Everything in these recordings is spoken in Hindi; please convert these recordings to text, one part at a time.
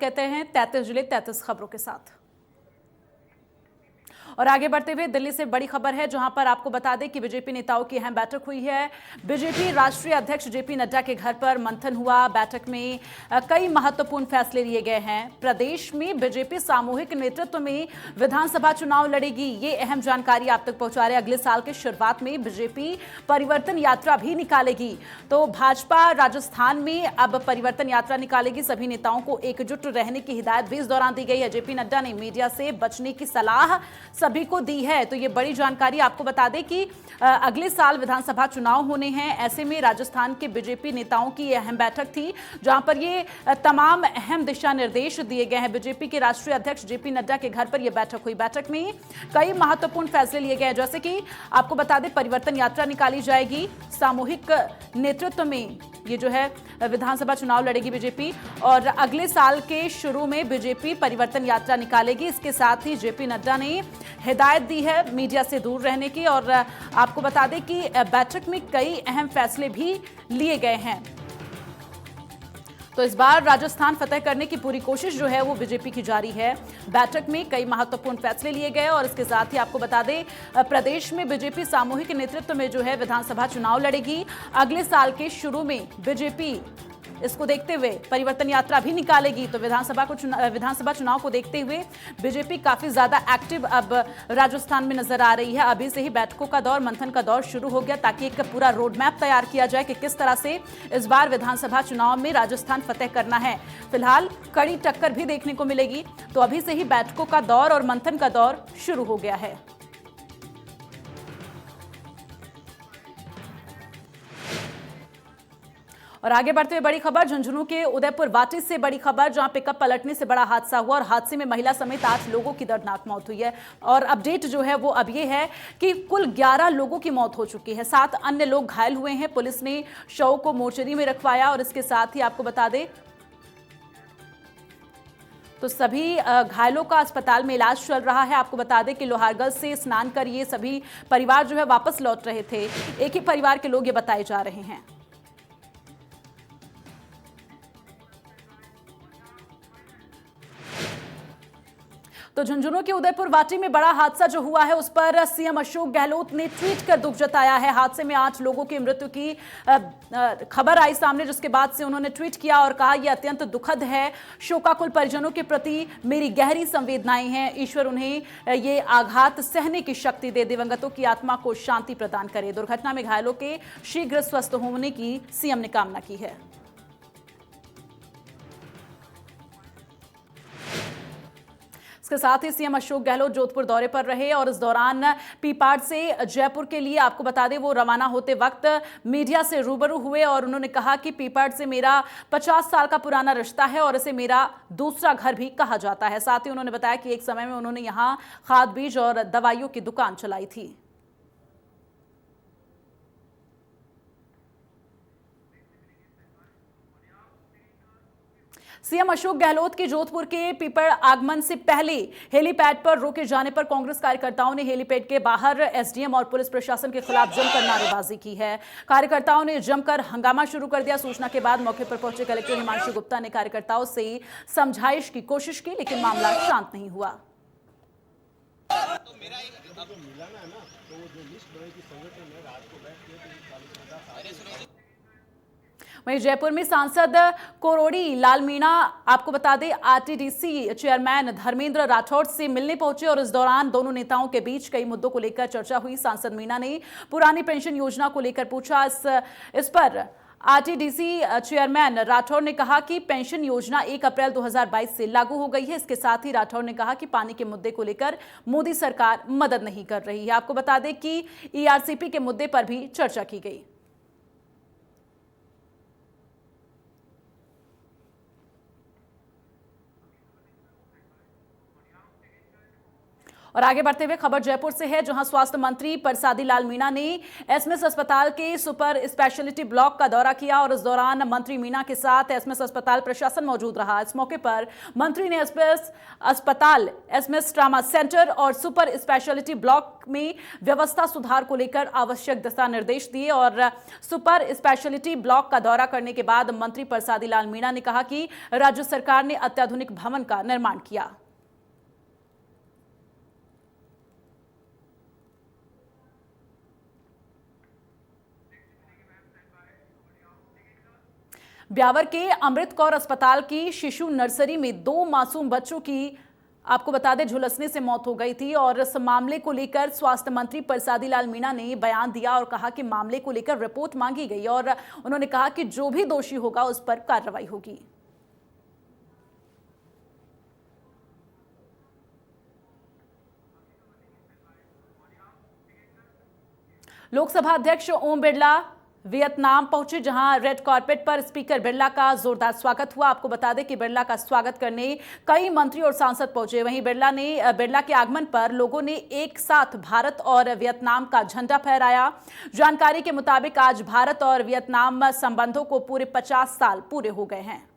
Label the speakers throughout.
Speaker 1: कहते हैं 33 जिले 33 खबरों के साथ। और आगे बढ़ते हुए दिल्ली से बड़ी खबर है, जहां पर आपको बता दें कि बीजेपी नेताओं की अहम बैठक हुई है। बीजेपी राष्ट्रीय अध्यक्ष जेपी नड्डा के घर पर मंथन हुआ। बैठक में कई महत्वपूर्ण फैसले लिए गए हैं। प्रदेश में बीजेपी सामूहिक नेतृत्व में विधानसभा चुनाव लड़ेगी, ये अहम जानकारी आप तक पहुंचा रहे। अगले साल के शुरुआत में बीजेपी परिवर्तन यात्रा भी निकालेगी। तो भाजपा राजस्थान में अब परिवर्तन यात्रा निकालेगी। सभी नेताओं को एकजुट रहने की हिदायत भी इस दौरान दी गई है। जेपी नड्डा ने मीडिया से बचने की सलाह सभी को दी है। तो ये बड़ी जानकारी आपको बता दें कि अगले साल विधानसभा चुनाव होने हैं। ऐसे में राजस्थान के बीजेपी नेताओं की अहम बैठक थी, जहां पर ये तमाम अहम दिशा निर्देश दिए गए हैं। बीजेपी के राष्ट्रीय अध्यक्ष जेपी नड्डा के घर पर यह बैठक हुई। बैठक में कई महत्वपूर्ण फैसले लिए गए हैं, जैसे कि आपको बता दें परिवर्तन यात्रा निकाली जाएगी। सामूहिक नेतृत्व में ये जो है विधानसभा चुनाव लड़ेगी बीजेपी, और अगले साल के शुरू में बीजेपी परिवर्तन यात्रा निकालेगी। इसके साथ ही जेपी नड्डा ने हिदायत दी है मीडिया से दूर रहने की। और आपको बता दें कि बैठक में कई अहम फैसले भी लिए गए हैं। तो इस बार राजस्थान फतह करने की पूरी कोशिश जो है वो बीजेपी की जारी है। बैठक में कई महत्वपूर्ण फैसले लिए गए और इसके साथ ही आपको बता दें प्रदेश में बीजेपी सामूहिक नेतृत्व में जो है विधानसभा चुनाव लड़ेगी। अगले साल के शुरू में बीजेपी इसको देखते हुए परिवर्तन यात्रा भी निकालेगी। तो विधानसभा चुनाव को देखते हुए बीजेपी काफी ज्यादा एक्टिव अब राजस्थान में नजर आ रही है। अभी से ही बैठकों का दौर, मंथन का दौर शुरू हो गया, ताकि एक पूरा रोड मैप तैयार किया जाए कि किस तरह से इस बार विधानसभा चुनाव में राजस्थान फतेह करना है। फिलहाल कड़ी टक्कर भी देखने को मिलेगी। तो अभी से ही बैठकों का दौर और मंथन का दौर शुरू हो गया है। और आगे बढ़ते हुए बड़ी खबर झुंझुनू के उदयपुर वाटी से बड़ी खबर, जहां पिकअप पलटने से बड़ा हादसा हुआ और हादसे में महिला समेत 8 लोगों की दर्दनाक मौत हुई है। और अपडेट जो है वो अब ये है कि कुल 11 लोगों की मौत हो चुकी है, 7 अन्य लोग घायल हुए हैं। पुलिस ने शव को मोर्चरी में रखवाया और इसके साथ ही आपको बता दें तो सभी घायलों का अस्पताल में इलाज चल रहा है। आपको बता दें कि लोहारगढ़ से स्नान कर ये सभी परिवार जो है वापस लौट रहे थे। एक ही परिवार के लोग ये बताए जा रहे हैं। तो झुंझुनू के उदयपुर वाटी में बड़ा हादसा जो हुआ है उस पर सीएम अशोक गहलोत ने ट्वीट कर दुख जताया है। हादसे में 8 लोगों की मृत्यु की खबर आई सामने, जिसके बाद से उन्होंने ट्वीट किया और कहा यह अत्यंत दुखद है। शोकाकुल परिजनों के प्रति मेरी गहरी संवेदनाएं हैं। ईश्वर उन्हें ये आघात सहने की शक्ति दे, दिवंगतों की आत्मा को शांति प्रदान करे। दुर्घटना में घायलों के शीघ्र स्वस्थ होने की सीएम ने कामना की है। इसके साथ ही सीएम अशोक गहलोत जोधपुर दौरे पर रहे और इस दौरान पीपाड़ से जयपुर के लिए आपको बता दें वो रवाना होते वक्त मीडिया से रूबरू हुए और उन्होंने कहा कि पीपाड़ से मेरा 50 साल का पुराना रिश्ता है और इसे मेरा दूसरा घर भी कहा जाता है। साथ ही उन्होंने बताया कि एक समय में उन्होंने यहां खाद बीज और दवाइयों की दुकान चलाई थी। सीएम अशोक गहलोत के जोधपुर के पीपड़ आगमन से पहले हेलीपैड पर रोके जाने पर कांग्रेस कार्यकर्ताओं ने हेलीपैड के बाहर एसडीएम और पुलिस प्रशासन के खिलाफ जमकर नारेबाजी की है। कार्यकर्ताओं ने जमकर हंगामा शुरू कर दिया। सूचना के बाद मौके पर पहुंचे कलेक्टर हिमांशु गुप्ता ने कार्यकर्ताओं से समझाइश की कोशिश की, लेकिन मामला शांत नहीं हुआ। वहीं जयपुर में सांसद कोरोड़ी लाल मीणा आपको बता दें आरटीडीसी चेयरमैन धर्मेंद्र राठौड़ से मिलने पहुंचे और इस दौरान दोनों नेताओं के बीच कई मुद्दों को लेकर चर्चा हुई। सांसद मीणा ने पुरानी पेंशन योजना को लेकर पूछा। इस पर आरटीडीसी चेयरमैन राठौड़ ने कहा कि पेंशन योजना 1 अप्रैल 2022 से लागू हो गई है। इसके साथ ही राठौड़ ने कहा कि पानी के मुद्दे को लेकर मोदी सरकार मदद नहीं कर रही है। आपको बता दें कि ईआरसीपी के मुद्दे पर भी चर्चा की गई। और आगे बढ़ते हुए खबर जयपुर से है, जहां स्वास्थ्य मंत्री परसादी लाल मीणा ने एसएमएस अस्पताल के सुपर स्पेशलिटी ब्लॉक का दौरा किया और इस दौरान मंत्री मीणा के साथ एसएमएस अस्पताल प्रशासन मौजूद रहा। इस मौके पर मंत्री ने एसएमएस अस्पताल, एसएमएस ट्रामा सेंटर और सुपर स्पेशलिटी ब्लॉक में व्यवस्था सुधार को लेकर आवश्यक दिशा निर्देश दिए और सुपर स्पेशलिटी ब्लॉक का दौरा करने के बाद मंत्री परसादी लाल मीणा ने कहा कि राज्य सरकार ने अत्याधुनिक भवन का निर्माण किया। ब्यावर के अमृत कौर अस्पताल की शिशु नर्सरी में 2 मासूम बच्चों की आपको बता दें झुलसने से मौत हो गई थी और इस मामले को लेकर स्वास्थ्य मंत्री परसादी लाल मीणा ने बयान दिया और कहा कि मामले को लेकर रिपोर्ट मांगी गई और उन्होंने कहा कि जो भी दोषी होगा उस पर कार्रवाई होगी। लोकसभा अध्यक्ष ओम बिरला वियतनाम पहुंचे, जहां रेड कारपेट पर स्पीकर बिरला का जोरदार स्वागत हुआ। आपको बता दें कि बिरला का स्वागत करने कई मंत्री और सांसद पहुंचे। वहीं बिरला के आगमन पर लोगों ने एक साथ भारत और वियतनाम का झंडा फहराया। जानकारी के मुताबिक आज भारत और वियतनाम संबंधों को पूरे 50 साल पूरे हो गए हैं।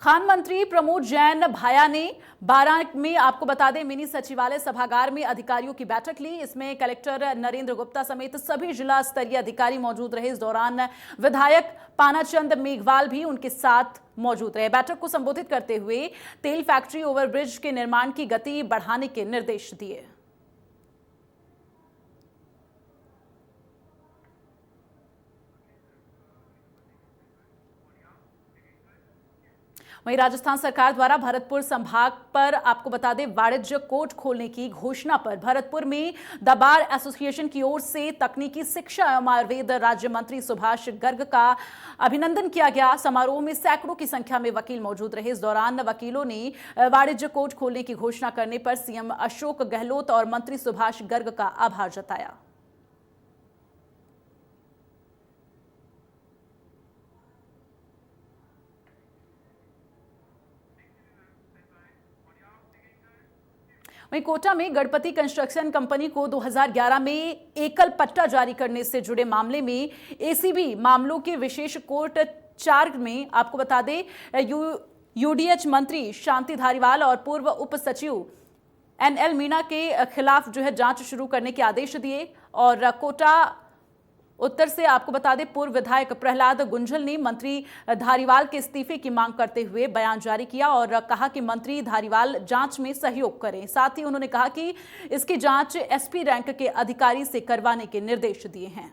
Speaker 1: खान मंत्री प्रमोद जैन भाया ने 12 में आपको बता दें मिनी सचिवालय सभागार में अधिकारियों की बैठक ली। इसमें कलेक्टर नरेंद्र गुप्ता समेत सभी जिला स्तरीय अधिकारी मौजूद रहे। इस दौरान विधायक पानाचंद मेघवाल भी उनके साथ मौजूद रहे। बैठक को संबोधित करते हुए तेल फैक्ट्री ओवरब्रिज के निर्माण की गति बढ़ाने के निर्देश दिए। वहीं राजस्थान सरकार द्वारा भरतपुर संभाग पर आपको बता दें वाणिज्य कोर्ट खोलने की घोषणा पर भरतपुर में द बार एसोसिएशन की ओर से तकनीकी शिक्षा एवं आयुर्वेद राज्य मंत्री सुभाष गर्ग का अभिनंदन किया गया। समारोह में सैकड़ों की संख्या में वकील मौजूद रहे। इस दौरान वकीलों ने वाणिज्य कोर्ट खोलने की घोषणा करने पर सीएम अशोक गहलोत और मंत्री सुभाष गर्ग का आभार जताया। वहीं कोटा में गणपति कंस्ट्रक्शन कंपनी को 2011 में एकल पट्टा जारी करने से जुड़े मामले में एसीबी मामलों के विशेष कोर्ट 4 में आपको बता दें यूडीएच मंत्री शांति धारीवाल और पूर्व उप सचिव एनएल मीणा के खिलाफ जांच शुरू करने के आदेश दिए। और कोटा उत्तर से आपको बता दें पूर्व विधायक प्रहलाद गुंजल ने मंत्री धारीवाल के इस्तीफे की मांग करते हुए बयान जारी किया और कहा कि मंत्री धारीवाल जांच में सहयोग करें। साथ ही उन्होंने कहा कि इसकी जांच एसपी रैंक के अधिकारी से करवाने के निर्देश दिए हैं।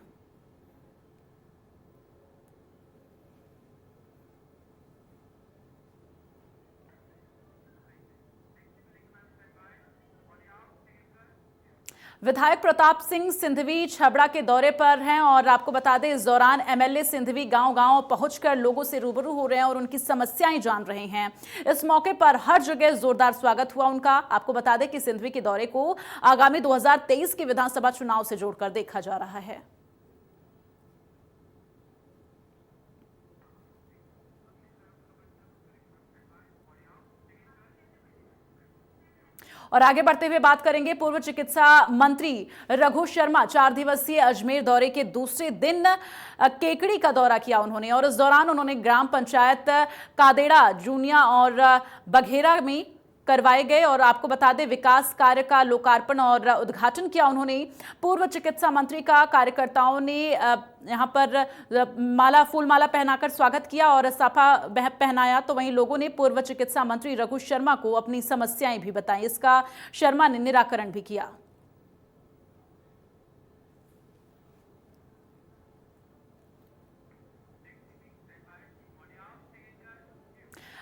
Speaker 1: विधायक प्रताप सिंह सिंधवी छबड़ा के दौरे पर हैं और आपको बता दें इस दौरान एमएलए सिंधवी गांव-गांव पहुंचकर लोगों से रूबरू हो रहे हैं और उनकी समस्याएं जान रहे हैं। इस मौके पर हर जगह जोरदार स्वागत हुआ उनका। आपको बता दें कि सिंधवी के दौरे को आगामी 2023 के विधानसभा चुनाव से जोड़कर देखा जा रहा है। और आगे बढ़ते हुए बात करेंगे पूर्व चिकित्सा मंत्री रघु शर्मा। 4 दिवसीय अजमेर दौरे के दूसरे दिन केकड़ी का दौरा किया उन्होंने और इस दौरान उन्होंने ग्राम पंचायत कादेड़ा, जूनिया और बघेरा में करवाए गए और आपको बता दें विकास कार्य का लोकार्पण और उद्घाटन किया उन्होंने। पूर्व चिकित्सा मंत्री का कार्यकर्ताओं ने यहां पर फूल माला पहनाकर स्वागत किया और साफा पहनाया। तो वहीं लोगों ने पूर्व चिकित्सा मंत्री रघु शर्मा को अपनी समस्याएं भी बताई। इसका शर्मा ने निराकरण भी किया।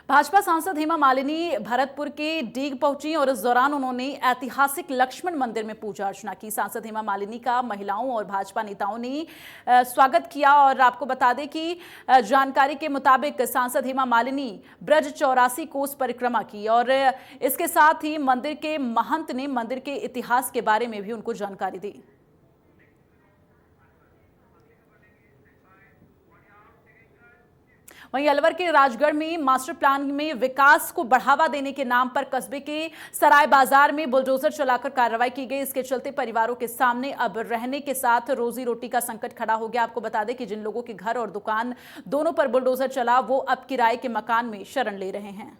Speaker 1: भाजपा सांसद हेमा मालिनी भरतपुर के डीग पहुंची और इस दौरान उन्होंने ऐतिहासिक लक्ष्मण मंदिर में पूजा अर्चना की। सांसद हेमा मालिनी का महिलाओं और भाजपा नेताओं ने स्वागत किया और आपको बता दें कि जानकारी के मुताबिक सांसद हेमा मालिनी ब्रज 84 कोस परिक्रमा की और इसके साथ ही मंदिर के महंत ने मंदिर के इतिहास के बारे में भी उनको जानकारी दी। वहीं अलवर के राजगढ़ में मास्टर प्लान में विकास को बढ़ावा देने के नाम पर कस्बे के सराय बाजार में बुलडोजर चलाकर कार्रवाई की गई। इसके चलते परिवारों के सामने अब रहने के साथ रोजी रोटी का संकट खड़ा हो गया। आपको बता दें कि जिन लोगों के घर और दुकान दोनों पर बुलडोजर चला वो अब किराए के मकान में शरण ले रहे हैं।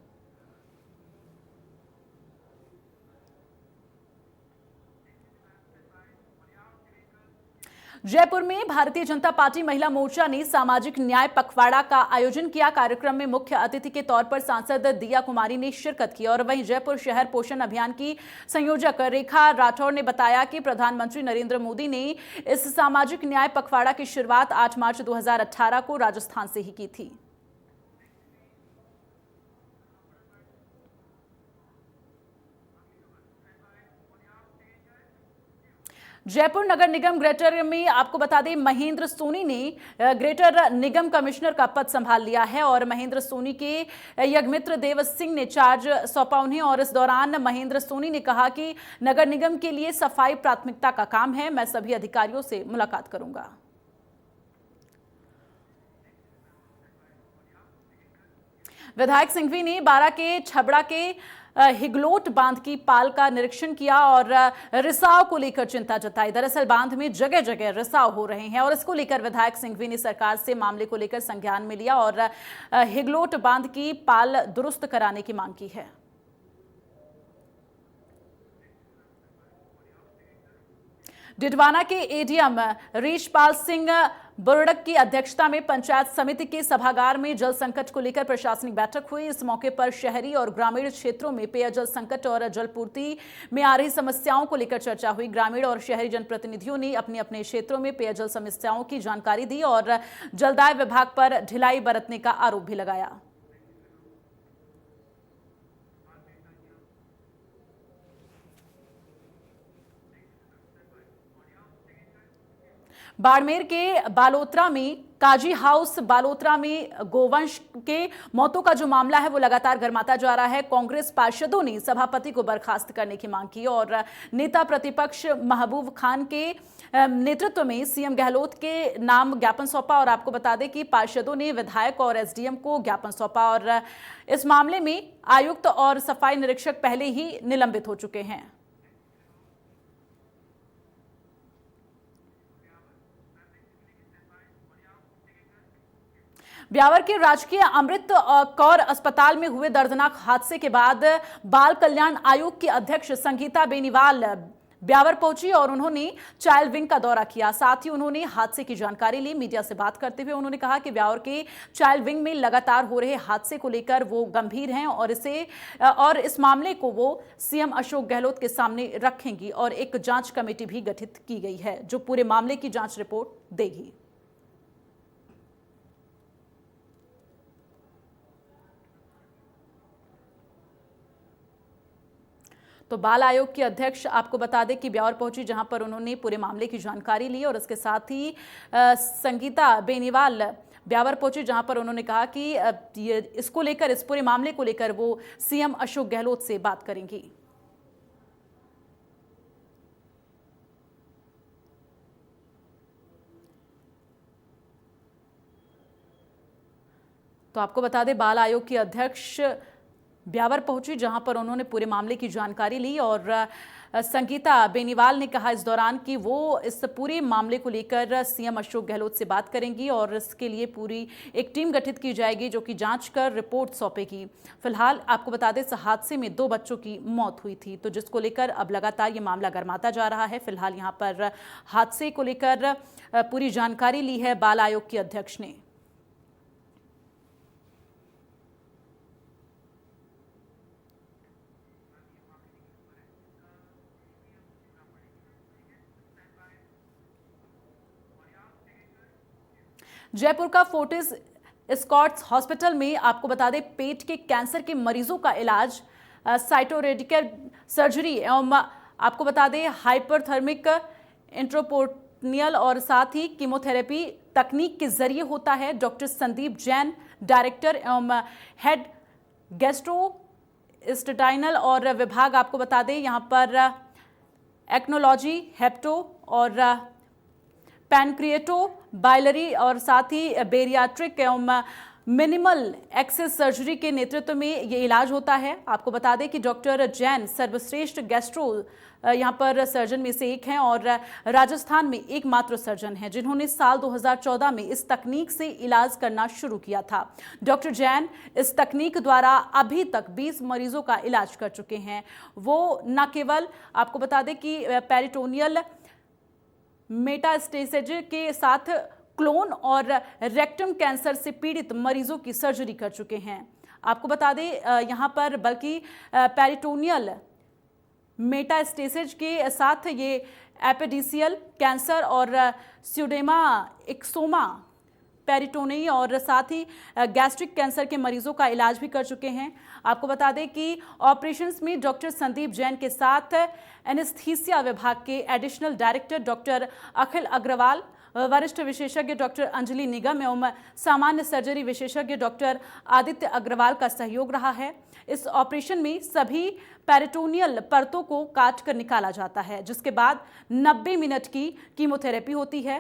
Speaker 1: जयपुर में भारतीय जनता पार्टी महिला मोर्चा ने सामाजिक न्याय पखवाड़ा का आयोजन किया। कार्यक्रम में मुख्य अतिथि के तौर पर सांसद दिया कुमारी ने शिरकत की और वहीं जयपुर शहर पोषण अभियान की संयोजक रेखा राठौर ने बताया कि प्रधानमंत्री नरेंद्र मोदी ने इस सामाजिक न्याय पखवाड़ा की शुरुआत 8 मार्च 2018 को राजस्थान से ही की थी। जयपुर नगर निगम ग्रेटर में आपको बता दें महेंद्र सोनी ने ग्रेटर निगम कमिश्नर का पद संभाल लिया है और महेंद्र सोनी के यज्ञमित्र देव सिंह ने चार्ज सौंपा उन्हें। और इस दौरान महेंद्र सोनी ने कहा कि नगर निगम के लिए सफाई प्राथमिकता का काम है, मैं सभी अधिकारियों से मुलाकात करूंगा। विधायक सिंघवी ने बारा के छबड़ा के हिगलोट बांध की पाल का निरीक्षण किया और रिसाव को लेकर चिंता जताई। दरअसल बांध में जगह जगह रिसाव हो रहे हैं और इसको लेकर विधायक सिंघवी ने सरकार से मामले को लेकर संज्ञान में लिया और हिगलोट बांध की पाल दुरुस्त कराने की मांग की है। डिडवाना के एडीएम रीशपाल सिंह बुरड़क की अध्यक्षता में पंचायत समिति के सभागार में जल संकट को लेकर प्रशासनिक बैठक हुई। इस मौके पर शहरी और ग्रामीण क्षेत्रों में पेयजल संकट और जलपूर्ति में आ रही समस्याओं को लेकर चर्चा हुई। ग्रामीण और शहरी जनप्रतिनिधियों ने अपने अपने क्षेत्रों में पेयजल समस्याओं की जानकारी दी और जलदाय विभाग पर ढिलाई बरतने का आरोप भी लगाया। बाड़मेर के बालोतरा में काजी हाउस बालोतरा में गोवंश के मौतों का जो मामला है वो लगातार गर्माता जा रहा है। कांग्रेस पार्षदों ने सभापति को बर्खास्त करने की मांग की और नेता प्रतिपक्ष महबूब खान के नेतृत्व में सीएम गहलोत के नाम ज्ञापन सौंपा। और आपको बता दें कि पार्षदों ने विधायक और एसडीएम को ज्ञापन सौंपा और इस मामले में आयुक्त और सफाई निरीक्षक पहले ही निलंबित हो चुके हैं। ब्यावर के राजकीय अमृत कौर अस्पताल में हुए दर्दनाक हादसे के बाद बाल कल्याण आयोग की अध्यक्ष संगीता बेनीवाल ब्यावर पहुंची और उन्होंने चाइल्ड विंग का दौरा किया। साथ ही उन्होंने हादसे की जानकारी ली। मीडिया से बात करते हुए उन्होंने कहा कि ब्यावर के चाइल्ड विंग में लगातार हो रहे हादसे को लेकर वो गंभीर हैं और इस मामले को वो सीएम अशोक गहलोत के सामने रखेंगी और एक जांच कमेटी भी गठित की गई है जो पूरे मामले की जांच रिपोर्ट देगी। तो बाल आयोग की अध्यक्ष आपको बता दें कि ब्यावर पहुंची जहां पर उन्होंने पूरे मामले की जानकारी ली और इसके साथ ही संगीता बेनीवाल ब्यावर पहुंची जहां पर उन्होंने कहा कि इसको लेकर इस पूरे मामले को लेकर वो सीएम अशोक गहलोत से बात करेंगी। तो आपको बता दें बाल आयोग की अध्यक्ष ब्यावर पहुंची जहां पर उन्होंने पूरे मामले की जानकारी ली और संगीता बेनीवाल ने कहा इस दौरान कि वो इस पूरे मामले को लेकर सीएम अशोक गहलोत से बात करेंगी और इसके लिए पूरी एक टीम गठित की जाएगी जो कि जांच कर रिपोर्ट सौंपेगी। फिलहाल आपको बता दें इस हादसे में 2 बच्चों की मौत हुई थी तो जिसको लेकर अब लगातार ये मामला गर्माता जा रहा है। फिलहाल यहाँ पर हादसे को लेकर पूरी जानकारी ली है बाल आयोग की अध्यक्ष ने। जयपुर का फोर्टिस स्कॉट्स हॉस्पिटल में आपको बता दें पेट के कैंसर के मरीजों का इलाज साइटोरेडिकल सर्जरी एवं आपको बता दें हाइपरथर्मिक इंट्रोपोर्टनियल और साथ ही कीमोथेरेपी तकनीक के जरिए होता है। डॉक्टर संदीप जैन डायरेक्टर एवं हेड गैस्ट्रोइंटेस्टाइनल और विभाग आपको बता दें यहाँ पर एक्नोलॉजी, हेप्टो और पैनक्रिएटो बाइलरी और साथ ही बेरियाट्रिक एवं मिनिमल एक्सेस सर्जरी के नेतृत्व में ये इलाज होता है। आपको बता दें कि डॉक्टर जैन सर्वश्रेष्ठ गैस्ट्रो यहाँ पर सर्जन में से एक हैं और राजस्थान में एकमात्र सर्जन हैं जिन्होंने साल 2014 में इस तकनीक से इलाज करना शुरू किया था। डॉक्टर जैन इस तकनीक द्वारा अभी तक 20 मरीजों का इलाज कर चुके हैं। वो न केवल आपको बता दें कि पेरिटोनियल मेटास्टेसिस के साथ क्लोन और रेक्टम कैंसर से पीड़ित मरीजों की सर्जरी कर चुके हैं। आपको बता दें यहाँ पर बल्कि पेरिटोनियल मेटास्टेसिस के साथ ये एपिडिसियल कैंसर और स्यूडेमा एक्सोमा पेरिटोनी और साथ ही गैस्ट्रिक कैंसर के मरीजों का इलाज भी कर चुके हैं। आपको बता दें कि ऑपरेशंस में डॉक्टर संदीप जैन के साथ एनेस्थीसिया विभाग के एडिशनल डायरेक्टर डॉक्टर अखिल अग्रवाल, वरिष्ठ विशेषज्ञ डॉक्टर अंजलि निगम एवं सामान्य सर्जरी विशेषज्ञ डॉक्टर आदित्य अग्रवाल का सहयोग रहा है। इस ऑपरेशन में सभी पेरिटोनियल परतों को काट कर निकाला जाता है जिसके बाद 90 मिनट की कीमोथेरेपी होती है।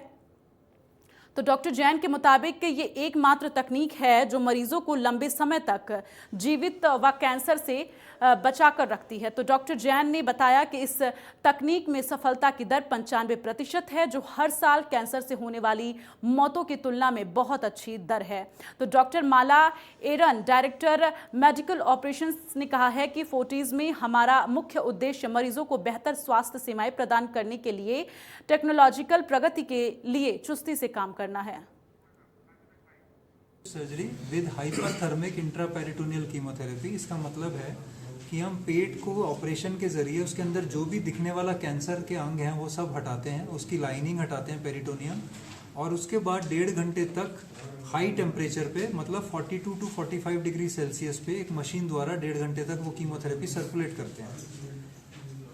Speaker 1: तो डॉक्टर जैन के मुताबिक ये एकमात्र तकनीक है जो मरीजों को लंबे समय तक जीवित व कैंसर से बचा कर रखती है। तो डॉक्टर जैन ने बताया कि इस तकनीक में सफलता की दर 95% है जो हर साल कैंसर से होने वाली मौतों की तुलना में बहुत अच्छी दर है। तो डॉक्टर माला एरन डायरेक्टर मेडिकल ऑपरेशंस ने कहा है कि फोर्टिज में हमारा मुख्य उद्देश्य मरीजों को बेहतर स्वास्थ्य सेवाएं प्रदान करने के लिए टेक्नोलॉजिकल प्रगति के लिए चुस्ती से काम करना है।
Speaker 2: Surgery with hyperthermic intraperitoneal chemotherapy, इसका मतलब है कि हम पेट को ऑपरेशन के जरिए उसके अंदर जो भी दिखने वाला कैंसर के अंग हैं वो सब हटाते हैं, उसकी लाइनिंग हटाते हैं पेरिटोनियम, और उसके बाद 1.5 घंटे तक हाई टेम्परेचर पे मतलब 42 टू 45 डिग्री सेल्सियस पे एक मशीन द्वारा 1.5 घंटे तक वो कीमोथेरेपी सर्कुलेट करते हैं।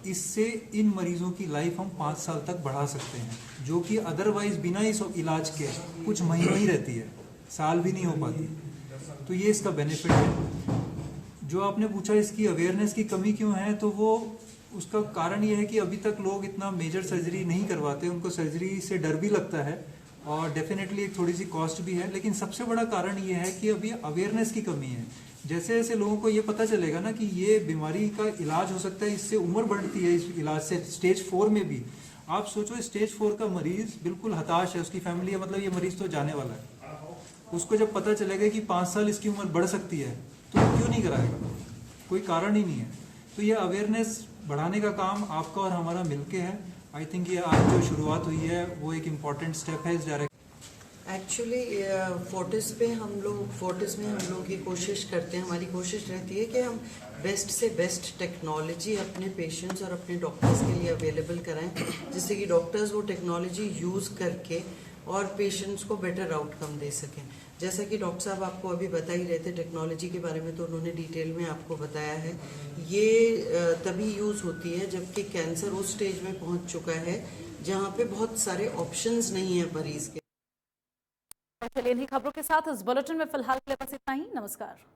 Speaker 2: इससे इन मरीजों की लाइफ हम 5 साल तक बढ़ा सकते हैं, जो कि अदरवाइज बिना इस इलाज के कुछ महीने ही रहती है, साल भी नहीं हो पाती। तो ये इसका बेनिफिट है। जो आपने पूछा इसकी अवेयरनेस की कमी क्यों है, तो वो उसका कारण ये है कि अभी तक लोग इतना मेजर सर्जरी नहीं करवाते, उनको सर्जरी से डर भी लगता है और डेफिनेटली एक थोड़ी सी कॉस्ट भी है। लेकिन सबसे बड़ा कारण ये है कि अभी अवेयरनेस की कमी है। जैसे जैसे लोगों को ये पता चलेगा ना कि ये बीमारी का इलाज हो सकता है, इससे उम्र बढ़ती है इस इलाज से, स्टेज 4 में भी। आप सोचो स्टेज 4 का मरीज बिल्कुल हताश है, उसकी फैमिली है, मतलब ये मरीज तो जाने वाला है। उसको जब पता चलेगा कि 5 साल इसकी उम्र बढ़ सकती है तो क्यों नहीं कराएगा, कोई कारण ही नहीं है। तो ये अवेयरनेस बढ़ाने का काम आपका और हमारा मिलके है। आई थिंक ये आज जो शुरुआत हुई है वो एक इम्पॉर्टेंट स्टेप है इस डायरेक्शन।
Speaker 3: एक्चुअली फोर्टिस में हम लोग की कोशिश करते हैं, हमारी कोशिश रहती है कि हम बेस्ट से बेस्ट टेक्नोलॉजी अपने पेशेंट्स और अपने डॉक्टर्स के लिए अवेलेबल कराएं, जिससे कि डॉक्टर्स वो टेक्नोलॉजी यूज़ करके और पेशेंट्स को बेटर आउटकम दे सकें। जैसा कि डॉक्टर साहब आपको अभी बता ही रहे थे टेक्नोलॉजी के बारे में, तो उन्होंने डिटेल में आपको बताया है। ये तभी यूज़ होती है जबकि कैंसर उस स्टेज में पहुंच चुका है जहां पे बहुत सारे ऑप्शंस नहीं है मरीज के।
Speaker 1: चलिए इन्हीं खबरों के साथ इस बुलेटिन में फिलहाल के लिए बस इतना ही। नमस्कार।